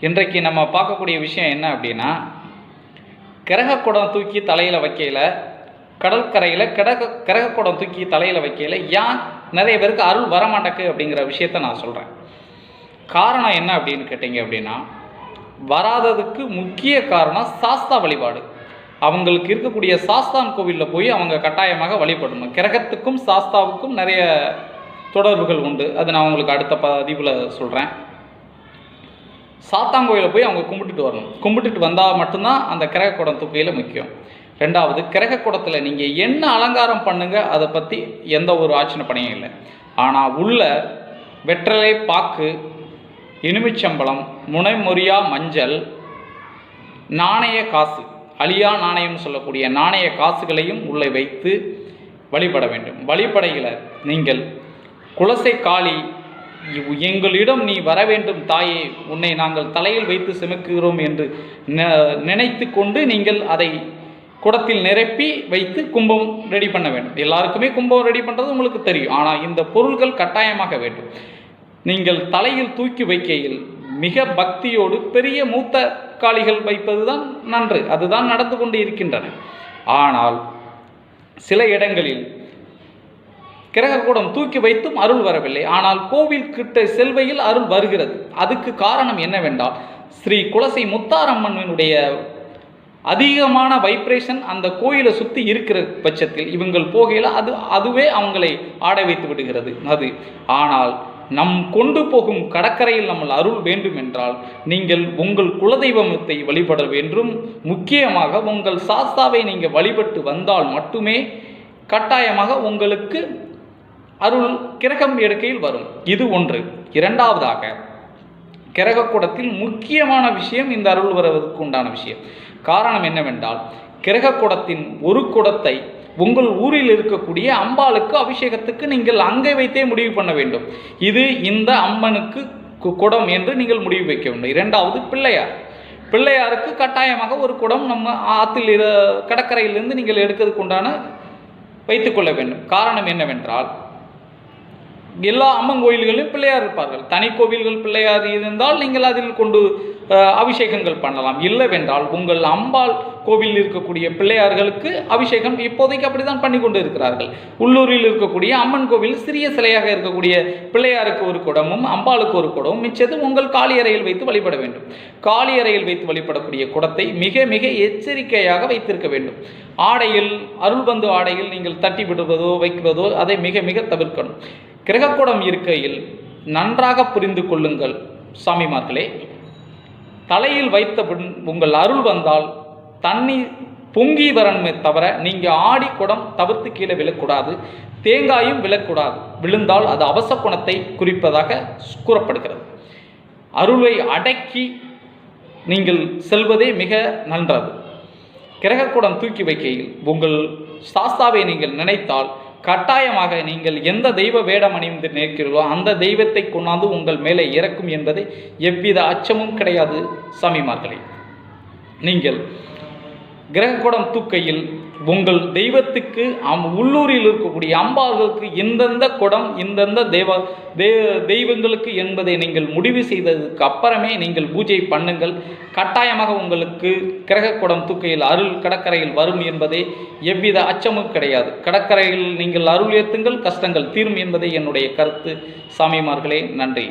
இன்றைக்கு நம்ம பார்க்கக்கூடிய விஷயம் என்ன அப்படின்னா, கிரகக்குடம் தூக்கி தலையில் வைக்கையில், கடற்கரையில் கிரகக்குடம் தூக்கி தலையில் வைக்கையில் ஏன் நிறைய பேருக்கு அருள் வரமாட்டேக்கு அப்படிங்கிற விஷயத்த நான் சொல்கிறேன். காரணம் என்ன அப்படின்னு கேட்டிங்க அப்படின்னா, வராததுக்கு முக்கிய காரணம் சாஸ்தா வழிபாடு. அவங்களுக்கு இருக்கக்கூடிய சாஸ்தான் கோவிலில் போய் அவங்க கட்டாயமாக வழிபடணும். கிரகத்துக்கும் சாஸ்தாவுக்கும் நிறைய தொடர்புகள் உண்டு. அது நான் உங்களுக்கு அடுத்த பதிவில் சொல்கிறேன். சாத்தாங்கோயிலில் போய் அவங்க கும்பிட்டுட்டு வரணும். கும்பிட்டுட்டு வந்தால் மட்டும்தான் அந்த கிரகக்குடம் தூக்கையில் முக்கியம். ரெண்டாவது, கிரகக்குடத்தில் நீங்கள் என்ன அலங்காரம் பண்ணுங்கள், அதை பற்றி எந்த ஒரு ஆட்சேபனை பணியும் இல்லை. ஆனால் உள்ள வெற்றலை பாக்கு, எலுமிச்சம்பழம், முனைமொரியா மஞ்சள், நாணய காசு, அழியா நாணயம்னு சொல்லக்கூடிய நாணய காசுகளையும் உள்ளே வைத்து வழிபட வேண்டும். வழிபடையில் நீங்கள் குலசை காளி, எங்களிடம் நீ வர வேண்டும் தாயே, உன்னை நாங்கள் தலையில் வைத்து சுமக்குகிறோம் என்று நினைத்து கொண்டு நீங்கள் அதை குடத்தில் நிரப்பி வைத்து கும்பம் ரெடி பண்ண வேண்டும். எல்லாருக்குமே கும்பம் ரெடி பண்ணுறது உங்களுக்கு தெரியும். ஆனால் இந்த பொருள்கள் கட்டாயமாக வேண்டும். நீங்கள் தலையில் தூக்கி வைக்கையில் மிக பக்தியோடு பெரிய மூத்த காளிகள் வைப்பது தான் நன்று. அதுதான் நடந்து கொண்டு இருக்கின்றன. ஆனால் சில இடங்களில் கிரகக்கூடம் தூக்கி வைத்தும் அருள் வரவில்லை. ஆனால் கோவில் கிட்ட செல்வையில் அருள் வருகிறது. அதுக்கு காரணம் என்னவென்றால், ஸ்ரீ குலசை முத்தாரம்மனுடைய அதிகமான வைப்ரேஷன் அந்த கோயிலை சுற்றி இருக்கிற பட்சத்தில் இவங்கள் போகையில் அதுவே அவங்களை ஆட வைத்து விடுகிறது. ஆனால் நம் கொண்டு போகும் கடற்கரையில் நம்ம அருள் வேண்டும் என்றால் நீங்கள் உங்கள் குலதெய்வத்தை வழிபட வேண்டும். முக்கியமாக உங்கள் சாஸ்தாவை நீங்கள் வழிபட்டு வந்தால் மட்டுமே கட்டாயமாக உங்களுக்கு அருள் கிரகம் எடுக்கையில் வரும். இது ஒன்று. இரண்டாவதாக, கிரகக்கூடத்தில் முக்கியமான விஷயம் இந்த அருள் வருவதற்கு உண்டான விஷயம். காரணம் என்னவென்றால், கிரகக்கூடத்தின் ஒரு குடத்தை உங்கள் ஊரில் இருக்கக்கூடிய அம்பாளுக்கு அபிஷேகத்துக்கு நீங்கள் அங்கே வைத்தே முடிவு பண்ண வேண்டும். இது இந்த அம்மனுக்கு குடம் என்று நீங்கள் முடிவு வைக்க வேண்டும். இரண்டாவது, பிள்ளையாருக்கு கட்டாயமாக ஒரு குடம் நம்ம ஆற்றில் கடற்கரையிலிருந்து நீங்கள் எடுக்கிறதுக்கு உண்டான வைத்துக்கொள்ள வேண்டும். காரணம் என்னவென்றால், எல்லா அம்மன் கோயில்களிலும் பிள்ளையார் இருப்பார்கள். தனி கோவில்கள் பிள்ளையார் இருந்தால் நீங்கள் அதில் கொண்டு அபிஷேகங்கள் பண்ணலாம். இல்லைவென்றால் உங்கள் அம்பாள் கோவிலில் இருக்கக்கூடிய பிள்ளையார்களுக்கு அபிஷேகம் இப்போதைக்கு அப்படித்தான் பண்ணி கொண்டு இருக்கிறார்கள். உள்ளூரில் இருக்கக்கூடிய அம்மன் கோவில் சிறிய சிலையாக இருக்கக்கூடிய பிள்ளையாருக்கு ஒரு குடமும் அம்பாளுக்கு ஒரு குடமும் மிச்சது உங்கள் காளியறையில் வைத்து வழிபட வேண்டும். காளியறையில் வைத்து வழிபடக்கூடிய குடத்தை மிக மிக எச்சரிக்கையாக வைத்திருக்க வேண்டும். ஆடையில், அருள்பந்து ஆடையில் நீங்கள் தட்டி விடுவதோ வைக்கிறதோ அதை மிக மிக தவிர்க்கணும். கிரகக்கூடம் இருக்கையில் நன்றாக புரிந்து கொள்ளுங்கள் சாமிமார்களே. தலையில் வைத்த உங்கள் அருள் வந்தால் தண்ணீர் பொங்கி வரணுமே தவிர நீங்கள் ஆடி குடம் தவிர்த்து கீழே விழக்கூடாது. தேங்காயும் விழக்கூடாது. விழுந்தால் அது அவசகுணத்தை குறிப்பதாக கூறப்படுகிறது. அருளை அடக்கி நீங்கள் செல்வதே மிக நன்றது. கிரகக்கூடம் தூக்கி வைக்கையில் உங்கள் சாஸ்தாவை நீங்கள் நினைத்தால் கட்டாயமாக நீங்கள் எந்த தெய்வ வேடம் அணிந்து நிற்கிறீர்களோ அந்த தெய்வத்தை கொண்டாந்து உங்கள் மேலே இறக்கும் என்பதை எவ்வித அச்சமும் கிடையாது சாமிமார்களே. நீங்கள் கிரகக்கூடம் தூக்கையில் உங்கள் தெய்வத்துக்கு உள்ளூரில் இருக்கக்கூடிய அம்பாளுக்கு இந்தந்த குடம் இந்தந்த தெய்வங்களுக்கு என்பதை நீங்கள் முடிவு செய்ததுக்கு அப்புறமே நீங்கள் பூஜை பண்ணுங்கள். கட்டாயமாக உங்களுக்கு கிரகக்கூடம் தூக்கையில் அருள் கடற்கரையில் வரும் என்பதே எவ்வித அச்சமும் கிடையாது. கடற்கரையில் நீங்கள் அருள் ஏற்றுங்கள், கஷ்டங்கள் தீரும் என்பதே என்னுடைய கருத்து சாமிமார்களே. நன்றி.